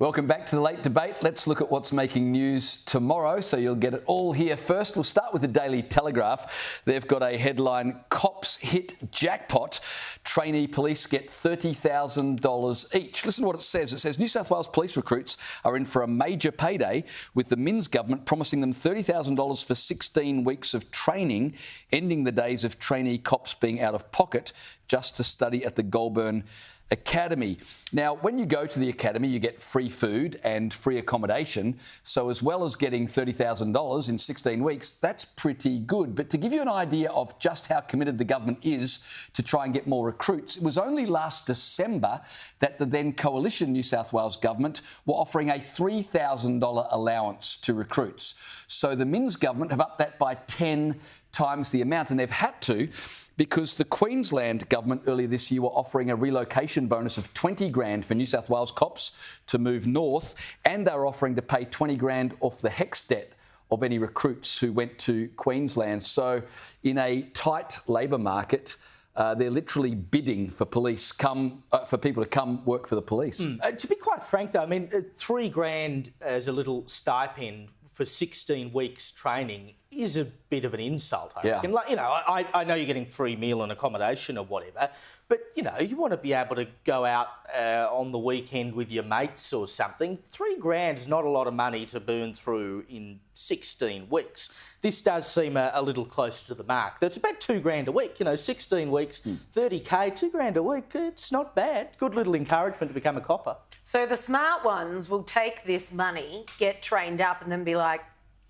Welcome back to the Late Debate. Let's look at what's making news tomorrow, so you'll get it all here first. We'll start with the Daily Telegraph. They've got a headline, Cops Hit Jackpot. Trainee police get $30,000 each. Listen to what it says. It says, New South Wales police recruits are in for a major payday, with the Minns government promising them $30,000 for 16 weeks of training, ending the days of trainee cops being out of pocket just to study at the Goulburn Academy. Now, when you go to the academy, you get free food and free accommodation. So as well as getting $30,000 in 16 weeks, that's pretty good. But to give you an idea of just how committed the government is to try and get more recruits, it was only last December that the then coalition New South Wales government were offering a $3,000 allowance to recruits. So the Minns government have upped that by 10 times the amount, and they've had to because the Queensland government earlier this year were offering a relocation bonus of 20 grand for New South Wales cops to move north, and they were offering to pay 20 grand off the HECS debt of any recruits who went to Queensland. So in a tight labour market, they're literally bidding for for people to come work for the police. To be quite frank, though, I mean, $3 grand as a little stipend for 16 weeks training is a bit of an insult, I reckon. Like, I know you're getting free meal and accommodation or whatever, but, you want to be able to go out on the weekend with your mates or something. $3 grand is not a lot of money to burn through in 16 weeks. This does seem a little closer to the mark. That's about $2 grand a week, 16 weeks, 30K, $2 grand a week. It's not bad. Good little encouragement to become a copper. So the smart ones will take this money, get trained up, and then be like,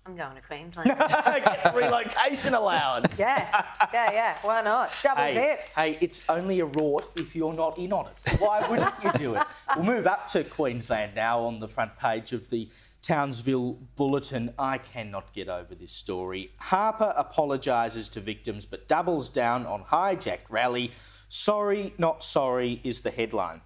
I'm going to Queensland. Get the relocation allowance. Yeah. Why not? Double dip. Hey, it's only a rort if you're not in on it. Why wouldn't you do it? We'll move up to Queensland now on the front page of the Townsville Bulletin. I cannot get over this story. Harper apologises to victims but doubles down on hijacked rally. Sorry, not sorry is the headline.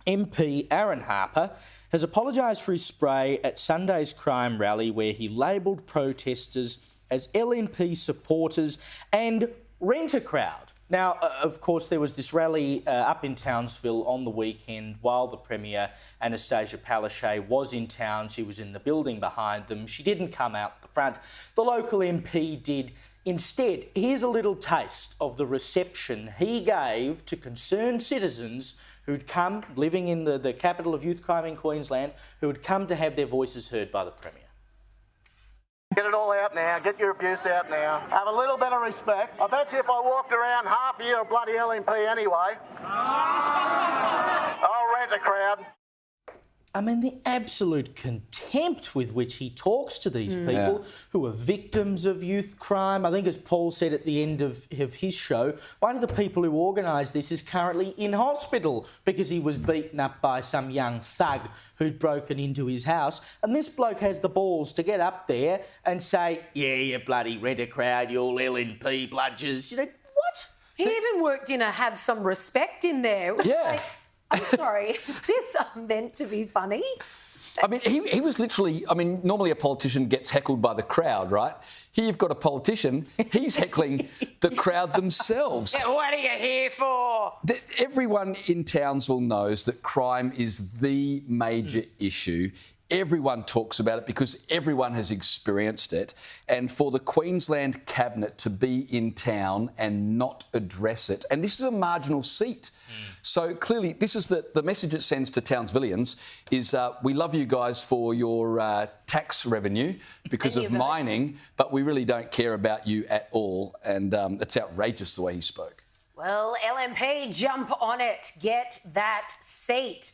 MP Aaron Harper has apologised for his spray at Sunday's crime rally, where he labelled protesters as LNP supporters and rent-a-crowd. Now, of course, there was this rally up in Townsville on the weekend while the Premier, Anastasia Palaszczuk, was in town. She was in the building behind them. She didn't come out the front. The local MP did. Instead, here's a little taste of the reception he gave to concerned citizens who'd come, living in the capital of youth crime in Queensland, who had come to have their voices heard by the Premier. Get it all out now. Get your abuse out now. Have a little bit of respect. I bet you if I walked around half you're a bloody LNP anyway. I'll rent a crowd. I mean, the absolute contempt with which he talks to these people who are victims of youth crime. I think, as Paul said at the end of his show, one of the people who organised this is currently in hospital because he was beaten up by some young thug who'd broken into his house. And this bloke has the balls to get up there and say, yeah, you bloody rent-a-crowd, you all LNP bludgers. What? He even worked in a have some respect in there. Yeah. I'm sorry, is this meant to be funny? I mean, he was literally, normally a politician gets heckled by the crowd, right? Here you've got a politician, he's heckling the crowd themselves. Yeah, what are you here for? Everyone in Townsville knows that crime is the major issue. Everyone talks about it because everyone has experienced it. And for the Queensland Cabinet to be in town and not address it, and this is a marginal seat. So clearly this is the message it sends to Townsvillians is we love you guys for your tax revenue because of mining, but we really don't care about you at all. And it's outrageous the way he spoke. Well, LNP, jump on it. Get that seat.